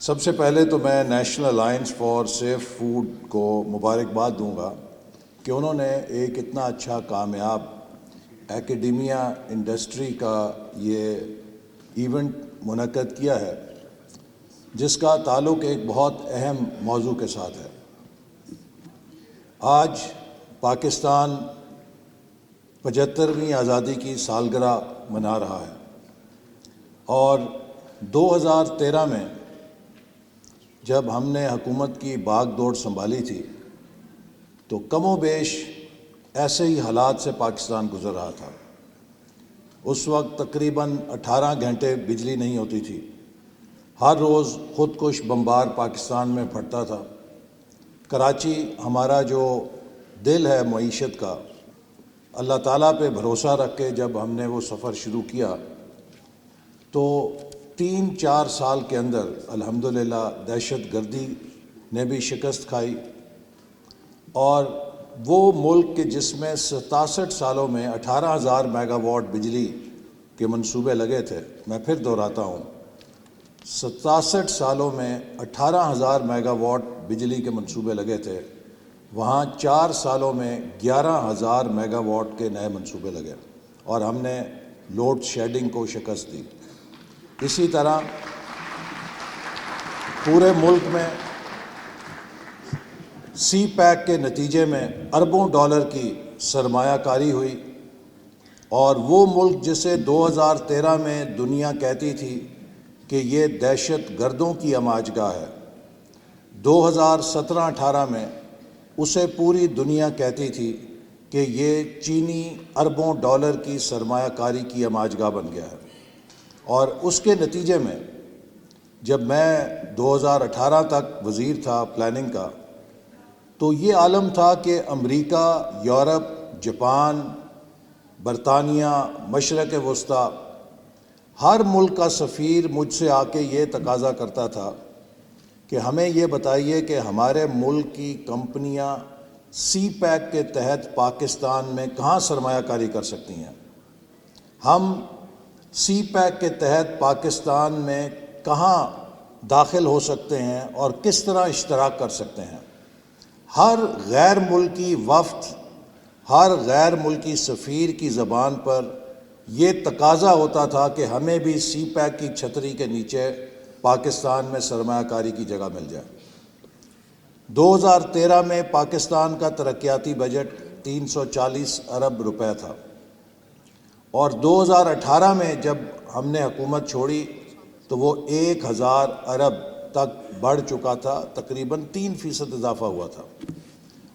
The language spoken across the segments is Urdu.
سب سے پہلے تو میں national alliance for safe food کو مبارکباد دوں گا کہ انہوں نے ایک اتنا اچھا کامیاب ایکیڈیمیا انڈسٹری کا یہ ایونٹ منعقد کیا ہے، جس کا تعلق ایک بہت اہم موضوع کے ساتھ ہے۔ آج پاکستان 75ویں آزادی کی سالگرہ منا رہا ہے، اور 2013 میں جب ہم نے حکومت کی باغ دوڑ سنبھالی تھی تو کم و بیش ایسے ہی حالات سے پاکستان گزر رہا تھا۔ اس وقت تقریباً 18 گھنٹے بجلی نہیں ہوتی تھی، ہر روز خودکش بمبار پاکستان میں پھٹتا تھا۔ کراچی ہمارا جو دل ہے معیشت کا، اللہ تعالیٰ پہ بھروسہ رکھ کے جب ہم نے وہ سفر شروع کیا تو 3-4 سال کے اندر الحمدللہ دہشت گردی نے بھی شکست کھائی، اور وہ ملک کے جس میں 67 سالوں میں 18,000 میگا واٹ بجلی کے منصوبے لگے تھے، میں پھر دہراتا ہوں، 67 سالوں میں 18,000 میگا واٹ بجلی کے منصوبے لگے تھے، وہاں 4 سالوں میں 11,000 میگا واٹ کے نئے منصوبے لگے، اور ہم نے لوڈ شیڈنگ کو شکست دی۔ اسی طرح پورے ملک میں سی پیک کے نتیجے میں اربوں ڈالر کی سرمایہ کاری ہوئی، اور وہ ملک جسے 2013 میں دنیا کہتی تھی کہ یہ دہشت گردوں کی ہماجگاہ ہے، 2017-18 میں اسے پوری دنیا کہتی تھی کہ یہ چینی اربوں ڈالر کی سرمایہ کاری کی ہماجگاہ بن گیا ہے۔ اور اس کے نتیجے میں جب میں 2018 تک وزیر تھا پلاننگ کا، تو یہ عالم تھا کہ امریکہ، یورپ، جاپان، برطانیہ، مشرق وسطیٰ، ہر ملک کا سفیر مجھ سے آ کے یہ تقاضا کرتا تھا کہ ہمیں یہ بتائیے کہ ہمارے ملک کی کمپنیاں سی پیک کے تحت پاکستان میں کہاں سرمایہ کاری کر سکتی ہیں، ہم سی پیک کے تحت پاکستان میں کہاں داخل ہو سکتے ہیں اور کس طرح اشتراک کر سکتے ہیں۔ ہر غیر ملکی وفد، ہر غیر ملکی سفیر کی زبان پر یہ تقاضا ہوتا تھا کہ ہمیں بھی سی پیک کی چھتری کے نیچے پاکستان میں سرمایہ کاری کی جگہ مل جائے۔ 2013 میں پاکستان کا ترقیاتی بجٹ 340 ارب روپے تھا، اور 2018 میں جب ہم نے حکومت چھوڑی تو وہ 1,000 ارب تک بڑھ چکا تھا، تقریباً 3% اضافہ ہوا تھا۔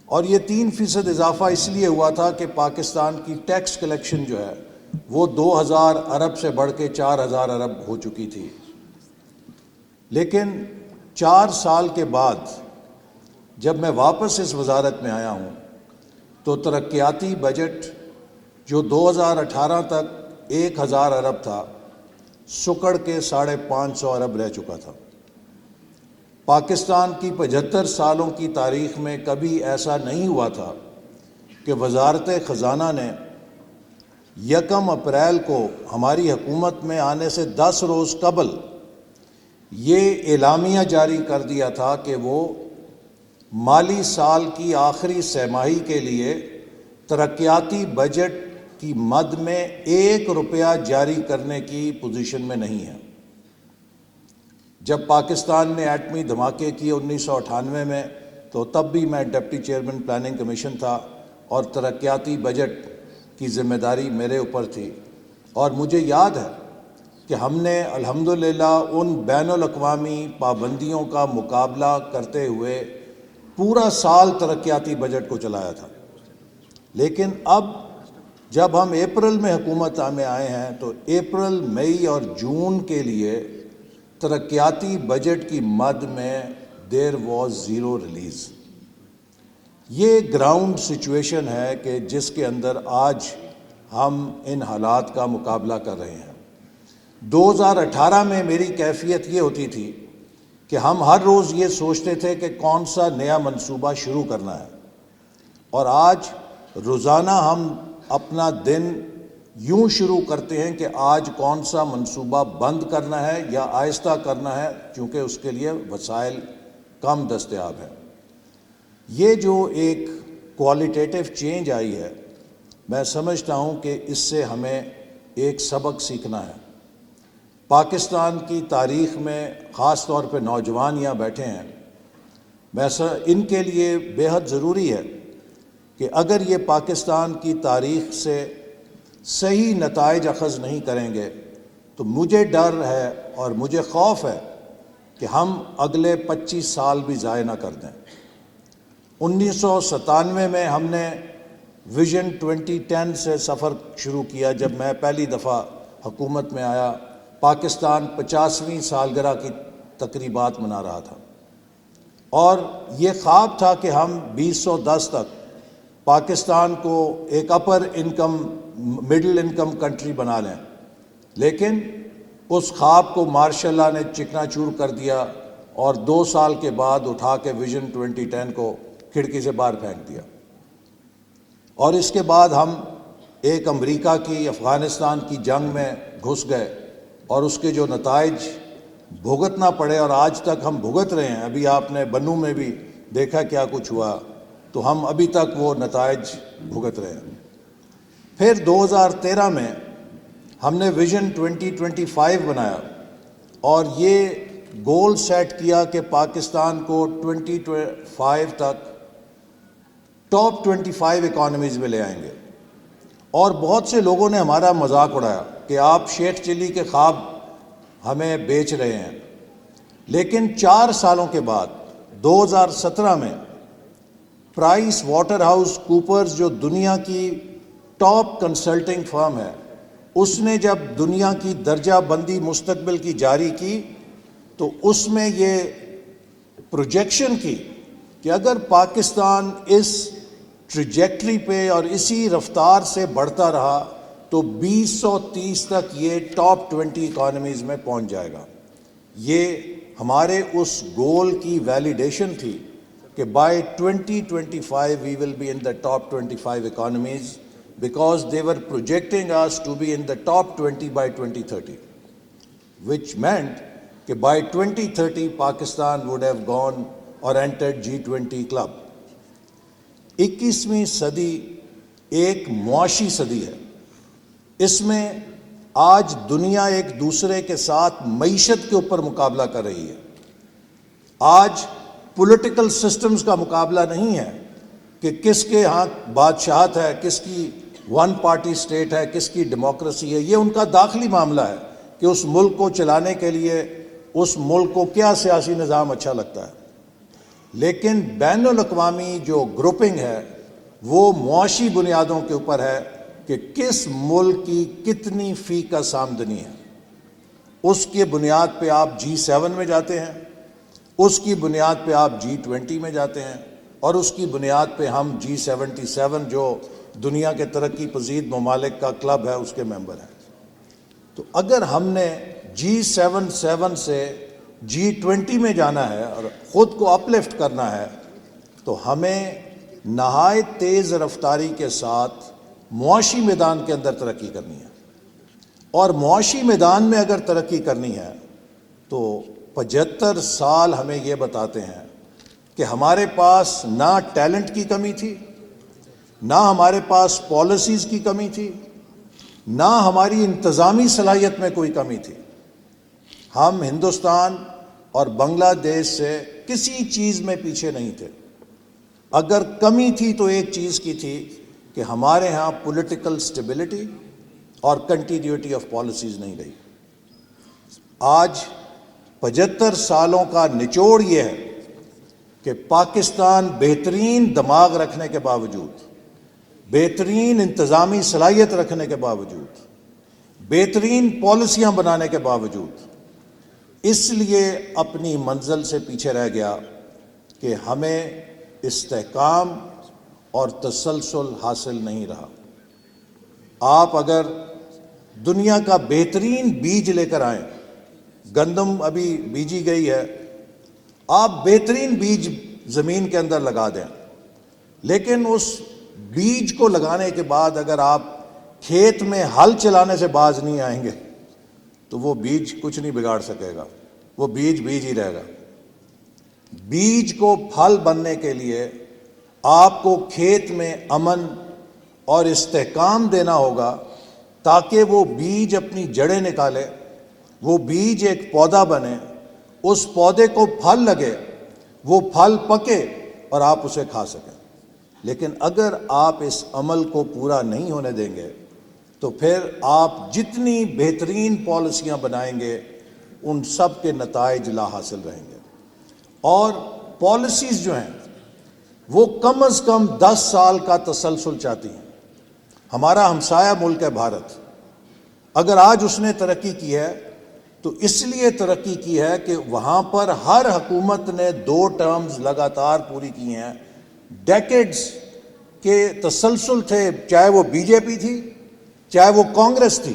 اور یہ 3% اضافہ اس لیے ہوا تھا کہ پاکستان کی ٹیکس کلیکشن جو ہے وہ 2,000 ارب سے بڑھ کے 4,000 ارب ہو چکی تھی۔ لیکن 4 سال کے بعد جب میں واپس اس وزارت میں آیا ہوں تو ترقیاتی بجٹ جو 2018 تک 1,000 ارب تھا، سکڑ کے 550 ارب رہ چکا تھا۔ پاکستان کی 75 سالوں کی تاریخ میں کبھی ایسا نہیں ہوا تھا کہ وزارت خزانہ نے 1 اپریل کو ہماری حکومت میں آنے سے 10 روز قبل یہ اعلامیہ جاری کر دیا تھا کہ وہ مالی سال کی آخری سہ ماہی کے لیے ترقیاتی بجٹ کی مد میں 1 روپیہ جاری کرنے کی پوزیشن میں نہیں ہے۔ جب پاکستان نے ایٹمی دھماکے کیے 1998 میں، تو تب بھی میں ڈپٹی چیئرمین پلاننگ کمیشن تھا، اور ترقیاتی بجٹ کی ذمہ داری میرے اوپر تھی، اور مجھے یاد ہے کہ ہم نے الحمدللہ ان بین الاقوامی پابندیوں کا مقابلہ کرتے ہوئے پورا سال ترقیاتی بجٹ کو چلایا تھا۔ لیکن اب جب ہم اپریل میں حکومت میں آئے ہیں تو اپریل، مئی اور جون کے لیے ترقیاتی بجٹ کی مد میں دیر واز زیرو ریلیز۔ یہ گراؤنڈ سچویشن ہے کہ جس کے اندر آج ہم ان حالات کا مقابلہ کر رہے ہیں۔ 2018 میں میری کیفیت یہ ہوتی تھی کہ ہم ہر روز یہ سوچتے تھے کہ کون سا نیا منصوبہ شروع کرنا ہے، اور آج روزانہ ہم اپنا دن یوں شروع کرتے ہیں کہ آج کون سا منصوبہ بند کرنا ہے یا آہستہ کرنا ہے، چونکہ اس کے لیے وسائل کم دستیاب ہیں۔ یہ جو ایک کوالٹیٹیو چینج آئی ہے، میں سمجھتا ہوں کہ اس سے ہمیں ایک سبق سیکھنا ہے۔ پاکستان کی تاریخ میں خاص طور پہ نوجوان یہاں بیٹھے ہیں، ان کے لیے بے حد ضروری ہے کہ اگر یہ پاکستان کی تاریخ سے صحیح نتائج اخذ نہیں کریں گے تو مجھے ڈر ہے اور مجھے خوف ہے کہ ہم اگلے 25 سال بھی ضائع نہ کر دیں۔ 1997 میں ہم نے ویژن 2010 سے سفر شروع کیا۔ جب میں پہلی دفعہ حکومت میں آیا، پاکستان 50ویں سالگرہ کی تقریبات منا رہا تھا، اور یہ خواب تھا کہ ہم 2010 تک پاکستان کو ایک اپر انکم مڈل انکم کنٹری بنا لیں، لیکن اس خواب کو مارشاء اللہ نے چکنا چور کر دیا اور 2 سال کے بعد اٹھا کے ویژن 2010 کو کھڑکی سے باہر پھینک دیا۔ اور اس کے بعد ہم ایک امریکہ کی افغانستان کی جنگ میں گھس گئے اور اس کے جو نتائج بھگتنا پڑے، اور آج تک ہم بھگت رہے ہیں۔ ابھی آپ نے بنوں میں بھی دیکھا کیا کچھ ہوا، تو ہم ابھی تک وہ نتائج بھگت رہے ہیں۔ پھر 2013 میں ہم نے ویژن 2025 بنایا اور یہ گول سیٹ کیا کہ پاکستان کو 2025 تک ٹاپ 25 اکانومیز میں لے آئیں گے۔ اور بہت سے لوگوں نے ہمارا مذاق اڑایا کہ آپ شیخ چلی کے خواب ہمیں بیچ رہے ہیں، لیکن 4 سالوں کے بعد 2017 میں پرائس واٹر ہاؤس کوپرز جو دنیا کی ٹاپ کنسلٹنگ فرم ہے، اس نے جب دنیا کی درجہ بندی مستقبل کی جاری کی تو اس میں یہ پروجیکشن کی کہ اگر پاکستان اس ٹریجیکٹری پہ اور اسی رفتار سے بڑھتا رہا تو 2030 تک یہ ٹاپ 20 اکانومیز میں پہنچ جائے گا۔ یہ ہمارے اس گول کی ویلیڈیشن تھی کہ by 2025 we will be in the top 25 economies because they were projecting us to be in the top 20 by 2030, which meant کہ by 2030 Pakistan would have gone or entered G20 club۔ 21ویں صدی ایک معاشی صدی ہے۔ اس میں آج دنیا ایک دوسرے کے ساتھ معیشت کے اوپر مقابلہ کر رہی ہے۔ آج پولیٹیکل سسٹمز کا مقابلہ نہیں ہے کہ کس کے ہاں بادشاہت ہے، کس کی ون پارٹی سٹیٹ ہے، کس کی ڈیموکریسی ہے۔ یہ ان کا داخلی معاملہ ہے کہ اس ملک کو چلانے کے لیے اس ملک کو کیا سیاسی نظام اچھا لگتا ہے۔ لیکن بین الاقوامی جو گروپنگ ہے وہ معاشی بنیادوں کے اوپر ہے کہ کس ملک کی کتنی فی کس آمدنی ہے۔ اس کے بنیاد پہ آپ G7 میں جاتے ہیں، اس کی بنیاد پہ آپ G20 میں جاتے ہیں، اور اس کی بنیاد پہ ہم G77 جو دنیا کے ترقی پذیر ممالک کا کلب ہے اس کے ممبر ہیں۔ تو اگر ہم نے G77 سے G20 میں جانا ہے اور خود کو اپ لفٹ کرنا ہے تو ہمیں نہایت تیز رفتاری کے ساتھ معاشی میدان کے اندر ترقی کرنی ہے۔ اور معاشی میدان میں اگر ترقی کرنی ہے تو 75 سال ہمیں یہ بتاتے ہیں کہ ہمارے پاس نہ ٹیلنٹ کی کمی تھی، نہ ہمارے پاس پالیسیز کی کمی تھی، نہ ہماری انتظامی صلاحیت میں کوئی کمی تھی۔ ہم ہندوستان اور بنگلہ دیش سے کسی چیز میں پیچھے نہیں تھے۔ اگر کمی تھی تو ایک چیز کی تھی کہ ہمارے ہاں پولیٹیکل سٹیبلٹی اور کنٹینیوٹی آف پالیسیز نہیں رہی۔ آج 75 سالوں کا نچوڑ یہ ہے کہ پاکستان بہترین دماغ رکھنے کے باوجود، بہترین انتظامی صلاحیت رکھنے کے باوجود، بہترین پالیسیاں بنانے کے باوجود اس لیے اپنی منزل سے پیچھے رہ گیا کہ ہمیں استحکام اور تسلسل حاصل نہیں رہا۔ آپ اگر دنیا کا بہترین بیج لے کر آئیں، گندم ابھی بیجی گئی ہے، آپ بہترین بیج زمین کے اندر لگا دیں، لیکن اس بیج کو لگانے کے بعد اگر آپ کھیت میں ہل چلانے سے باز نہیں آئیں گے تو وہ بیج کچھ نہیں بگاڑ سکے گا، وہ بیج بیج ہی رہے گا۔ بیج کو پھل بننے کے لیے آپ کو کھیت میں امن اور استحکام دینا ہوگا تاکہ وہ بیج اپنی جڑیں نکالے، وہ بیج ایک پودا بنے، اس پودے کو پھل لگے، وہ پھل پکے اور آپ اسے کھا سکیں۔ لیکن اگر آپ اس عمل کو پورا نہیں ہونے دیں گے تو پھر آپ جتنی بہترین پالیسیاں بنائیں گے ان سب کے نتائج لا حاصل رہیں گے۔ اور پالیسیز جو ہیں وہ کم از کم 10 سال کا تسلسل چاہتی ہیں۔ ہمارا ہمسایہ ملک ہے بھارت، اگر آج اس نے ترقی کی ہے تو اس لیے ترقی کی ہے کہ وہاں پر ہر حکومت نے 2 ٹرمز لگاتار پوری کی ہیں، ڈیکیڈز کے تسلسل تھے، چاہے وہ بی جے پی تھی چاہے وہ کانگریس تھی،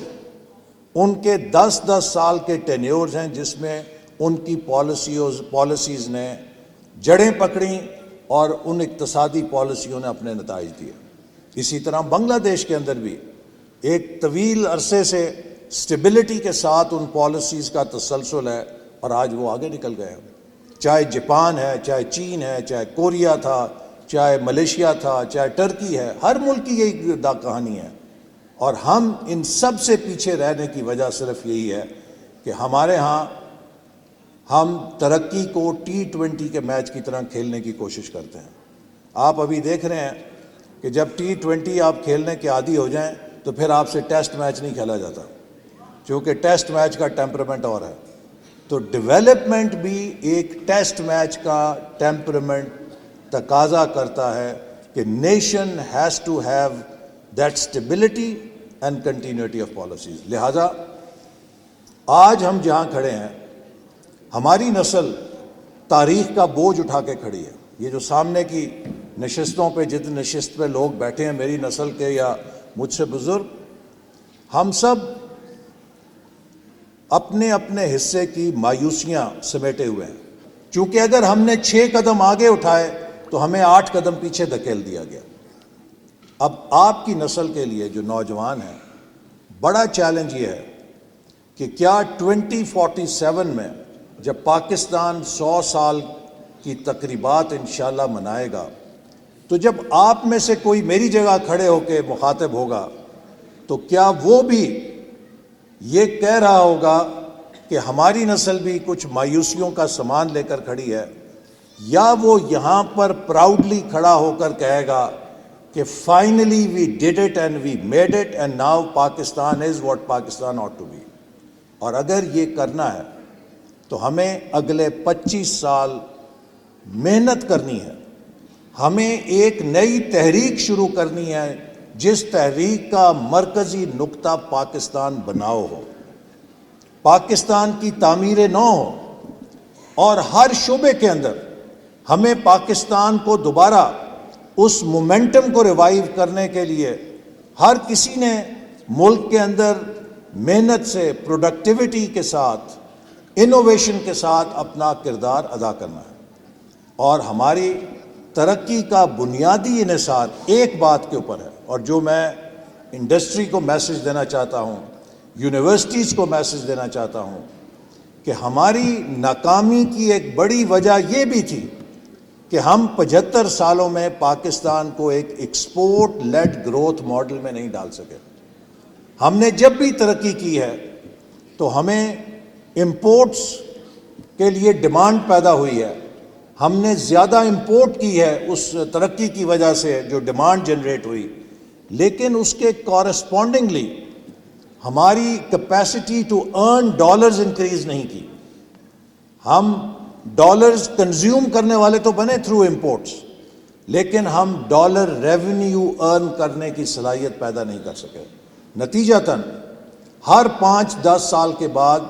ان کے 10 سال کے ٹینیورز ہیں جس میں ان کی پالیسیز نے جڑیں پکڑیں اور ان اقتصادی پالیسیوں نے اپنے نتائج دیے۔ اسی طرح بنگلہ دیش کے اندر بھی ایک طویل عرصے سے سٹیبلٹی کے ساتھ ان پالیسیز کا تسلسل ہے اور آج وہ آگے نکل گئے ہیں۔ چاہے جاپان ہے، چاہے چین ہے، چاہے کوریا تھا، چاہے ملیشیا تھا، چاہے ٹرکی ہے، ہر ملک کی یہی کہانی ہے۔ اور ہم ان سب سے پیچھے رہنے کی وجہ صرف یہی ہے کہ ہمارے ہاں ہم ترقی کو T20 کے میچ کی طرح کھیلنے کی کوشش کرتے ہیں۔ آپ ابھی دیکھ رہے ہیں کہ جب T20 آپ کھیلنے کے عادی ہو جائیں تو پھر آپ سے ٹیسٹ میچ نہیں کھیلا جاتا، چونکہ ٹیسٹ میچ کا ٹیمپرامنٹ اور ہے۔ تو ڈیولپمنٹ بھی ایک ٹیسٹ میچ کا ٹیمپرامنٹ تقاضا کرتا ہے کہ nation has to have that stability and continuity of policies. لہٰذا آج ہم جہاں کھڑے ہیں، ہماری نسل تاریخ کا بوجھ اٹھا کے کھڑی ہے۔ یہ جو سامنے کی نشستوں پہ جتنے نشست پہ لوگ بیٹھے ہیں میری نسل کے یا مجھ سے بزرگ، ہم سب اپنے اپنے حصے کی مایوسیاں سمیٹے ہوئے ہیں، چونکہ اگر ہم نے 6 قدم آگے اٹھائے تو ہمیں 8 قدم پیچھے دھکیل دیا گیا۔ اب آپ کی نسل کے لیے جو نوجوان ہیں، بڑا چیلنج یہ ہے کہ کیا 2047 میں جب پاکستان 100 سال کی تقریبات انشاءاللہ منائے گا تو جب آپ میں سے کوئی میری جگہ کھڑے ہو کے مخاطب ہوگا تو کیا وہ بھی یہ کہہ رہا ہوگا کہ ہماری نسل بھی کچھ مایوسیوں کا سامان لے کر کھڑی ہے، یا وہ یہاں پر پراؤڈلی کھڑا ہو کر کہے گا کہ finally we did it and we made it and now Pakistan is what Pakistan ought to be. اور اگر یہ کرنا ہے تو ہمیں اگلے 25 سال محنت کرنی ہے، ہمیں ایک نئی تحریک شروع کرنی ہے جس تحریک کا مرکزی نقطہ پاکستان بناؤ ہو، پاکستان کی تعمیر نو ہو، اور ہر شعبے کے اندر ہمیں پاکستان کو دوبارہ اس مومنٹم کو ریوائیو کرنے کے لیے ہر کسی نے ملک کے اندر محنت سے، پروڈکٹیوٹی کے ساتھ، انوویشن کے ساتھ اپنا کردار ادا کرنا ہے۔ اور ہماری ترقی کا بنیادی انحصار ایک بات کے اوپر ہے، اور جو میں انڈسٹری کو میسج دینا چاہتا ہوں، یونیورسٹیز کو میسج دینا چاہتا ہوں، کہ ہماری ناکامی کی ایک بڑی وجہ یہ بھی تھی کہ ہم 75 سالوں میں پاکستان کو ایک ایکسپورٹ لیڈ گروتھ ماڈل میں نہیں ڈال سکے۔ ہم نے جب بھی ترقی کی ہے تو ہمیں امپورٹس کے لیے ڈیمانڈ پیدا ہوئی ہے، ہم نے زیادہ امپورٹ کی ہے اس ترقی کی وجہ سے جو ڈیمانڈ جنریٹ ہوئی، لیکن اس کے کورسپونڈنگلی ہماری capacity to earn dollars increase نہیں کی۔ ہم ڈالرز کنزیوم کرنے والے تو بنے تھرو امپورٹس، لیکن ہم ڈالر ریونیو ارن کرنے کی صلاحیت پیدا نہیں کر سکے۔ نتیجتاً ہر 5-10 سال کے بعد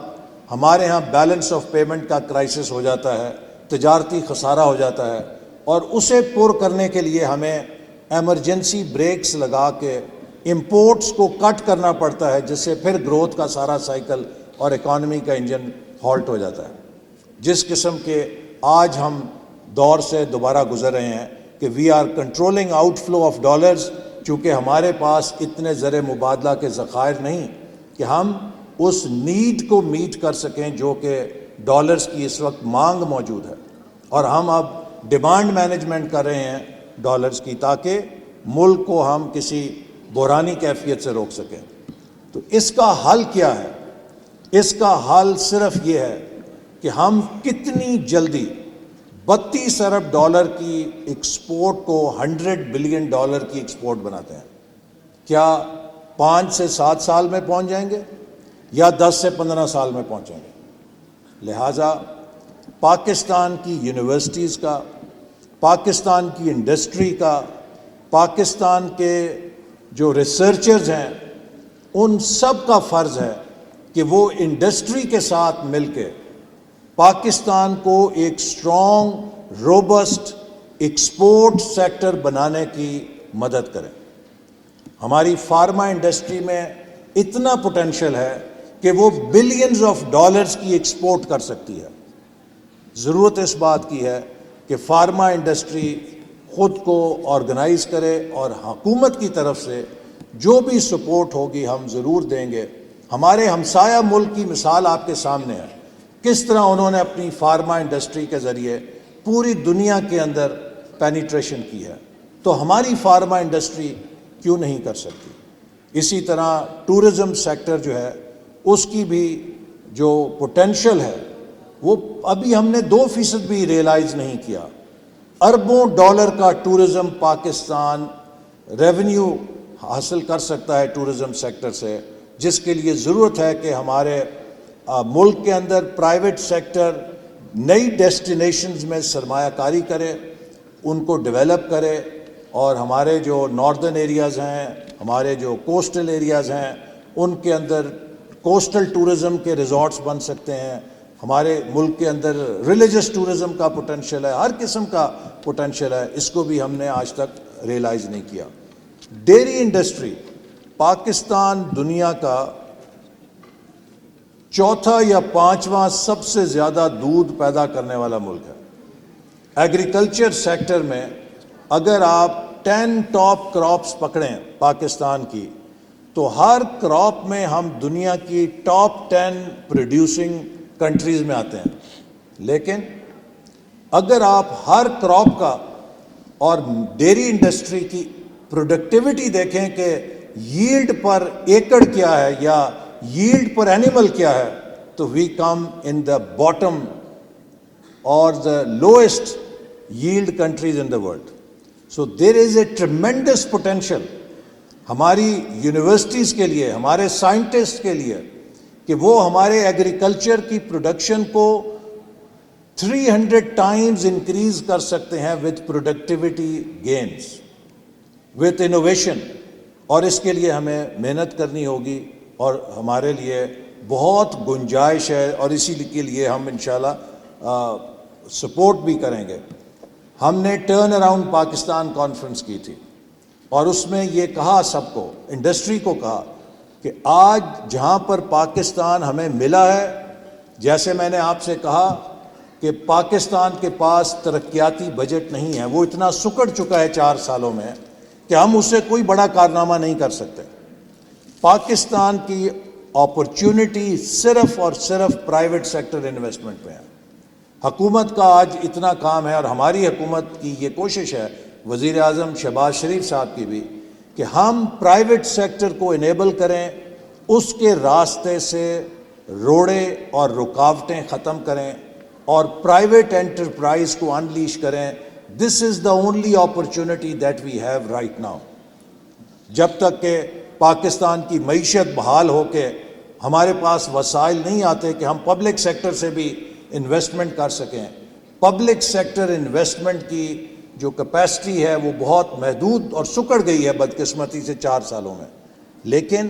ہمارے ہاں بیلنس آف پیمنٹ کا کرائسس ہو جاتا ہے، تجارتی خسارہ ہو جاتا ہے، اور اسے پر کرنے کے لیے ہمیں ایمرجنسی بریکس لگا کے امپورٹس کو کٹ کرنا پڑتا ہے، جس سے پھر گروتھ کا سارا سائیکل اور اکانومی کا انجن ہالٹ ہو جاتا ہے۔ جس قسم کے آج ہم دور سے دوبارہ گزر رہے ہیں کہ we are controlling outflow of dollars چونکہ ہمارے پاس اتنے زر مبادلہ کے ذخائر نہیں کہ ہم اس نیڈ کو میٹ کر سکیں جو کہ ڈالرز کی اس وقت مانگ موجود ہے، اور ہم اب ڈیمانڈ مینجمنٹ کر رہے ہیں ڈالرز کی، تاکہ ملک کو ہم کسی بحرانی کیفیت سے روک سکیں۔ تو اس کا حل کیا ہے؟ اس کا حل صرف یہ ہے کہ ہم کتنی جلدی 32 ارب ڈالر کی ایکسپورٹ کو 100 بلین ڈالر کی ایکسپورٹ بناتے ہیں۔ کیا 5 سے 7 سال میں پہنچ جائیں گے یا 10 سے 15 سال میں پہنچیں گے؟ لہٰذا پاکستان کی یونیورسٹیز کا، پاکستان کی انڈسٹری کا، پاکستان کے جو ریسرچرز ہیں، ان سب کا فرض ہے کہ وہ انڈسٹری کے ساتھ مل کے پاکستان کو ایک اسٹرانگ روبسٹ ایکسپورٹ سیکٹر بنانے کی مدد کریں۔ ہماری فارما انڈسٹری میں اتنا پوٹینشیل ہے کہ وہ بلینز آف ڈالرز کی ایکسپورٹ کر سکتی ہے۔ ضرورت اس بات کی ہے کہ فارما انڈسٹری خود کو آرگنائز کرے، اور حکومت کی طرف سے جو بھی سپورٹ ہوگی ہم ضرور دیں گے۔ ہمارے ہمسایہ ملک کی مثال آپ کے سامنے ہے، کس طرح انہوں نے اپنی فارما انڈسٹری کے ذریعے پوری دنیا کے اندر پینیٹریشن کی ہے، تو ہماری فارما انڈسٹری کیوں نہیں کر سکتی؟ اسی طرح ٹورزم سیکٹر جو ہے، اس کی بھی جو پوٹینشیل ہے وہ ابھی ہم نے 2% بھی ریئلائز نہیں کیا۔ اربوں ڈالر کا ٹورزم پاکستان ریونیو حاصل کر سکتا ہے ٹورزم سیکٹر سے، جس کے لیے ضرورت ہے کہ ہمارے ملک کے اندر پرائیویٹ سیکٹر نئی ڈیسٹینیشنز میں سرمایہ کاری کرے، ان کو ڈیولپ کرے، اور ہمارے جو ناردرن ایریاز ہیں، ہمارے جو کوسٹل ایریاز ہیں، ان کے اندر کوسٹل ٹورزم کے ریزورٹس بن سکتے ہیں۔ ہمارے ملک کے اندر ریلیجس ٹورزم کا پوٹینشیل ہے، ہر قسم کا پوٹینشیل ہے، اس کو بھی ہم نے آج تک ریئلائز نہیں کیا۔ ڈیری انڈسٹری، پاکستان دنیا کا چوتھا یا 5واں سب سے زیادہ دودھ پیدا کرنے والا ملک ہے۔ ایگریکلچر سیکٹر میں اگر آپ 10 ٹاپ کراپس پکڑیں پاکستان کی، تو ہر کراپ میں ہم دنیا کی ٹاپ 10 پروڈیوسنگ کنٹریز میں آتے ہیں۔ لیکن اگر آپ ہر کراپ کا اور ڈیری انڈسٹری کی پروڈکٹیوٹی دیکھیں کہ ییلڈ پر ایکڑ کیا ہے یا ییلڈ پر اینیمل کیا ہے، تو وی کم ان دا باٹم اور دا lowest yield countries in the world. So there is a tremendous potential ہماری یونیورسٹیز کے لیے، ہمارے سائنٹسٹ کے لیے، کہ وہ ہمارے ایگریکلچر کی پروڈکشن کو 300 ٹائمز انکریز کر سکتے ہیں with productivity gains, with innovation. اور اس کے لیے ہمیں محنت کرنی ہوگی، اور ہمارے لیے بہت گنجائش ہے، اور اسی کے لیے ہم انشاءاللہ سپورٹ بھی کریں گے۔ ہم نے ٹرن اراؤنڈ پاکستان کانفرنس کی تھی، اور اس میں یہ کہا سب کو، انڈسٹری کو کہا کہ آج جہاں پر پاکستان ہمیں ملا ہے، جیسے میں نے آپ سے کہا کہ پاکستان کے پاس ترقیاتی بجٹ نہیں ہے، وہ اتنا سکڑ چکا ہے 4 سالوں میں کہ ہم اس سے کوئی بڑا کارنامہ نہیں کر سکتے۔ پاکستان کی اپرچونٹی صرف اور صرف پرائیویٹ سیکٹر انویسٹمنٹ میں ہے۔ حکومت کا آج اتنا کام ہے، اور ہماری حکومت کی یہ کوشش ہے، وزیر اعظم شہباز شریف صاحب کی بھی، کہ ہم پرائیویٹ سیکٹر کو انیبل کریں، اس کے راستے سے روڑے اور رکاوٹیں ختم کریں، اور پرائیویٹ انٹرپرائز کو انلیش کریں۔ This is the only opportunity that we have right now. جب تک کہ پاکستان کی معیشت بحال ہو کے ہمارے پاس وسائل نہیں آتے کہ ہم پبلک سیکٹر سے بھی انویسٹمنٹ کر سکیں، پبلک سیکٹر انویسٹمنٹ کی جو کیپیسٹی ہے وہ بہت محدود اور سکڑ گئی ہے بدقسمتی سے 4 سالوں میں۔ لیکن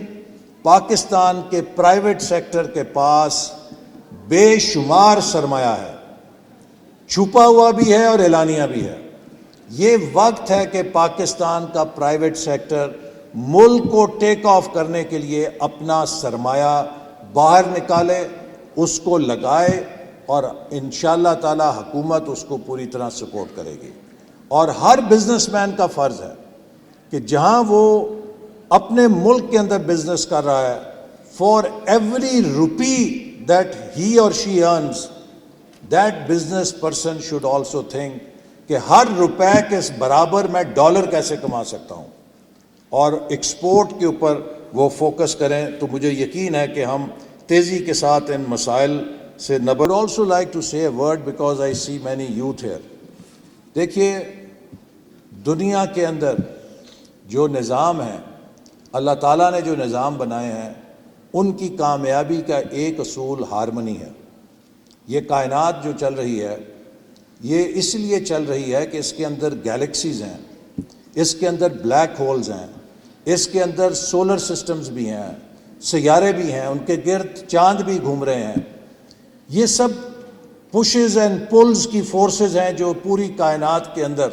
پاکستان کے پرائیویٹ سیکٹر کے پاس بے شمار سرمایہ ہے، چھپا ہوا بھی ہے اور اعلانیہ بھی ہے۔ یہ وقت ہے کہ پاکستان کا پرائیویٹ سیکٹر ملک کو ٹیک آف کرنے کے لیے اپنا سرمایہ باہر نکالے، اس کو لگائے، اور انشاءاللہ تعالی حکومت اس کو پوری طرح سپورٹ کرے گی۔ اور ہر بزنس مین کا فرض ہے کہ کہ جہاں وہ اپنے ملک کے اندر بزنس کر رہا ہے, for every rupee that he اور she earns, that business person should also think کہ ہر روپے کے برابر میں ڈالر کیسے کما سکتا ہوں, اور ایکسپورٹ کے اوپر وہ فوکس کریں. تو مجھے یقین ہے کہ ہم تیزی کے ساتھ ان مسائل سے نبر. Also like to say a word because I see many youth here. دیکھیے, دنیا کے اندر جو نظام ہے, اللہ تعالیٰ نے جو نظام بنائے ہیں, ان کی کامیابی کا ایک اصول ہارمنی ہے. یہ کائنات جو چل رہی ہے, یہ اس لیے چل رہی ہے کہ اس کے اندر گیلیکسیز ہیں, اس کے اندر بلیک ہولز ہیں, اس کے اندر سولر سسٹمز بھی ہیں, سیارے بھی ہیں, ان کے گرد چاند بھی گھوم رہے ہیں. یہ سب پشز اینڈ پلز کی فورسز ہیں جو پوری کائنات کے اندر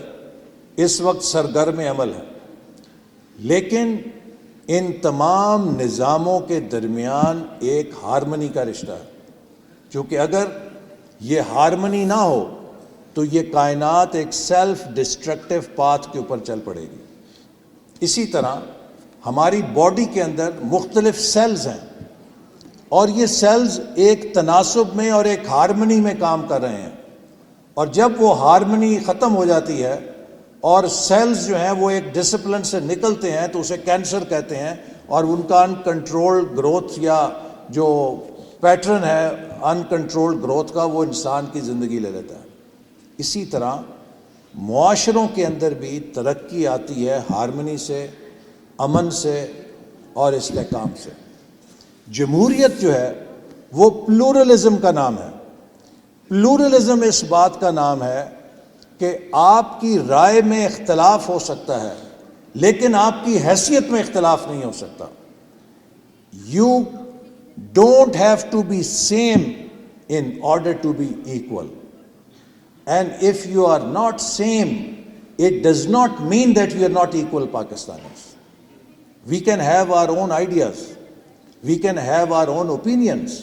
اس وقت سرگرم عمل ہے. لیکن ان تمام نظاموں کے درمیان ایک ہارمنی کا رشتہ ہے, کیونکہ اگر یہ ہارمنی نہ ہو تو یہ کائنات ایک سیلف ڈسٹرکٹیو پاتھ کے اوپر چل پڑے گی. اسی طرح ہماری باڈی کے اندر مختلف سیلز ہیں, اور یہ سیلز ایک تناسب میں اور ایک ہارمنی میں کام کر رہے ہیں. اور جب وہ ہارمنی ختم ہو جاتی ہے اور سیلز جو ہیں وہ ایک ڈسپلن سے نکلتے ہیں, تو اسے کینسر کہتے ہیں, اور ان کا ان کنٹرولڈ گروتھ یا جو پیٹرن ہے ان کنٹرولڈ گروتھ کا, وہ انسان کی زندگی لے لیتا ہے. اسی طرح معاشروں کے اندر بھی ترقی آتی ہے ہارمنی سے, امن سے اور استحکام سے. جمہوریت جو ہے وہ پلورلزم کا نام ہے. پلورلزم اس بات کا نام ہے کہ آپ کی رائے میں اختلاف ہو سکتا ہے, لیکن آپ کی حیثیت میں اختلاف نہیں ہو سکتا. You don't have to be same in order to be equal. And if you are not same, it does not mean that we are not equal Pakistanis. We can have our own ideas. We can have our own opinions.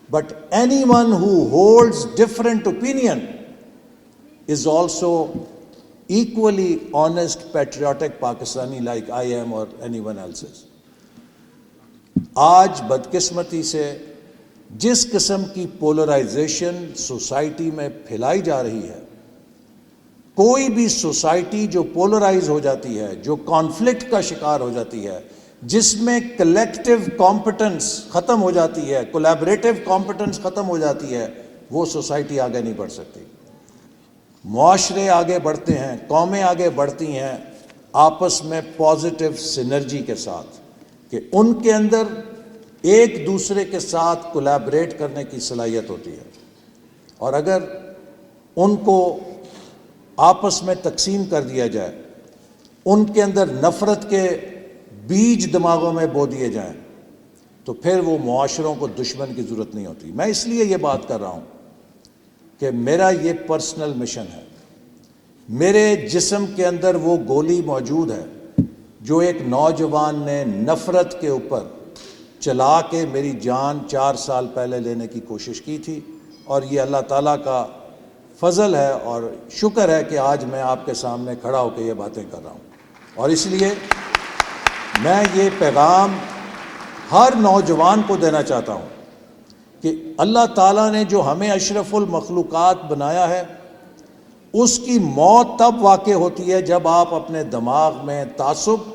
But anyone who holds different opinion is also equally honest, patriotic Pakistani like I am or anyone else is. آج بدقسمتی سے جس قسم کی پولرائزیشن سوسائٹی میں پھیلائی جا رہی ہے, کوئی بھی سوسائٹی جو پولرائز ہو جاتی ہے, جو کانفلکٹ کا شکار ہو جاتی ہے, جس میں کلیکٹیو کمپٹنس ختم ہو جاتی ہے, کولیبریٹو کمپٹنس ختم ہو جاتی ہے, وہ سوسائٹی آگے نہیں بڑھ سکتی. معاشرے آگے بڑھتے ہیں, قومیں آگے بڑھتی ہیں آپس میں پازیٹیو سینرجی کے ساتھ, کہ ان کے اندر ایک دوسرے کے ساتھ کولیبریٹ کرنے کی صلاحیت ہوتی ہے. اور اگر ان کو آپس میں تقسیم کر دیا جائے, ان کے اندر نفرت کے بیج دماغوں میں بو دیے جائیں, تو پھر وہ معاشروں کو دشمن کی ضرورت نہیں ہوتی. میں اس لیے یہ بات کر رہا ہوں کہ میرا یہ پرسنل مشن ہے. میرے جسم کے اندر وہ گولی موجود ہے جو ایک نوجوان نے نفرت کے اوپر چلا کے میری جان 4 سال پہلے لینے کی کوشش کی تھی, اور یہ اللہ تعالیٰ کا فضل ہے اور شکر ہے کہ آج میں آپ کے سامنے کھڑا ہو کے یہ باتیں کر رہا ہوں. اور اس لیے میں یہ پیغام ہر نوجوان کو دینا چاہتا ہوں کہ اللہ تعالیٰ نے جو ہمیں اشرف المخلوقات بنایا ہے, اس کی موت تب واقع ہوتی ہے جب آپ اپنے دماغ میں تعصب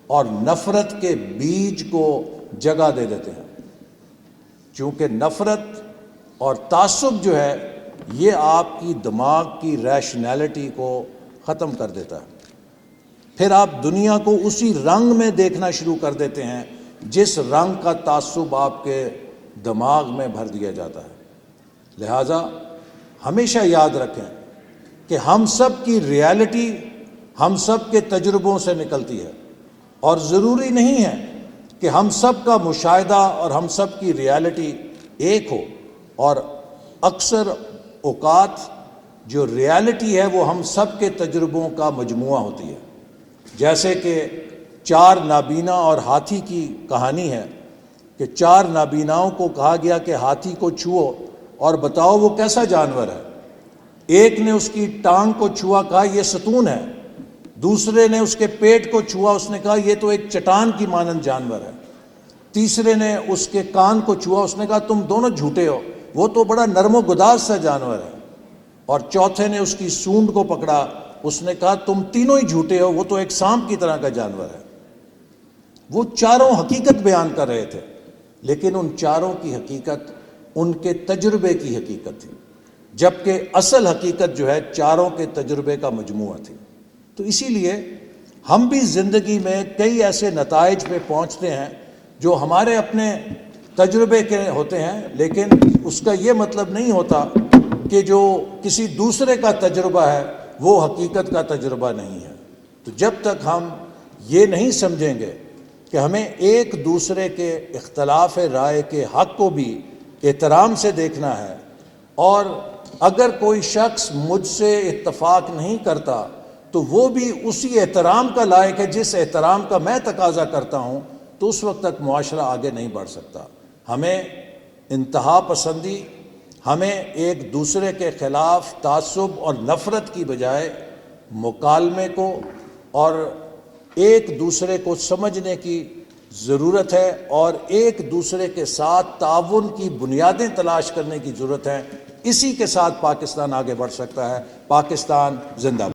اور نفرت کے بیج کو جگہ دے دیتے ہیں. چونکہ نفرت اور تعصب جو ہے یہ آپ کی دماغ کی ریشنلٹی کو ختم کر دیتا ہے. پھر آپ دنیا کو اسی رنگ میں دیکھنا شروع کر دیتے ہیں جس رنگ کا تعصب آپ کے دماغ میں بھر دیا جاتا ہے. لہٰذا ہمیشہ یاد رکھیں کہ ہم سب کی ریالٹی ہم سب کے تجربوں سے نکلتی ہے, اور ضروری نہیں ہے کہ ہم سب کا مشاہدہ اور ہم سب کی ریالٹی ایک ہو. اور اکثر اوقات جو ریالٹی ہے وہ ہم سب کے تجربوں کا مجموعہ ہوتی ہے. جیسے کہ 4 نابینا اور ہاتھی کی کہانی ہے کہ 4 نابیناؤں کو کہا گیا کہ ہاتھی کو چھوؤ اور بتاؤ وہ کیسا جانور ہے. ایک نے اس کی ٹانگ کو چھوا, کہا یہ ستون ہے. دوسرے نے اس کے پیٹ کو چھوا، اس نے کہا یہ تو ایک چٹان کی مانند جانور ہے۔ تیسرے نے اس کے کان کو چھوا، اس نے کہا تم دونوں جھوٹے ہو، وہ تو بڑا نرم و گداز سا جانور ہے۔ اور چوتھے نے اس کی سونڈ کو پکڑا، اس نے کہا تم تینوں ہی جھوٹے ہو، وہ تو ایک سانپ کی طرح کا جانور ہے۔ وہ چاروں حقیقت بیان کر رہے تھے، لیکن ان چاروں کی حقیقت ان کے تجربے کی حقیقت تھی، جبکہ اصل حقیقت جو ہے چاروں کے تجربے کا مجموعہ تھی۔ تو اسی لیے ہم بھی زندگی میں کئی ایسے نتائج پہ پہنچتے ہیں جو ہمارے اپنے تجربے کے ہوتے ہیں، لیکن اس کا یہ مطلب نہیں ہوتا کہ جو کسی دوسرے کا تجربہ ہے وہ حقیقت کا تجربہ نہیں ہے۔ تو جب تک ہم یہ نہیں سمجھیں گے کہ ہمیں ایک دوسرے کے اختلاف رائے کے حق کو بھی احترام سے دیکھنا ہے، اور اگر کوئی شخص مجھ سے اتفاق نہیں کرتا تو وہ بھی اسی احترام کا لائق ہے جس احترام کا میں تقاضا کرتا ہوں، تو اس وقت تک معاشرہ آگے نہیں بڑھ سکتا۔ ہمیں انتہا پسندی، ہمیں ایک دوسرے کے خلاف تعصب اور نفرت کی بجائے مکالمے کو اور ایک دوسرے کو سمجھنے کی ضرورت ہے، اور ایک دوسرے کے ساتھ تعاون کی بنیادیں تلاش کرنے کی ضرورت ہے۔ اسی کے ساتھ پاکستان آگے بڑھ سکتا ہے۔ پاکستان زندہ باد۔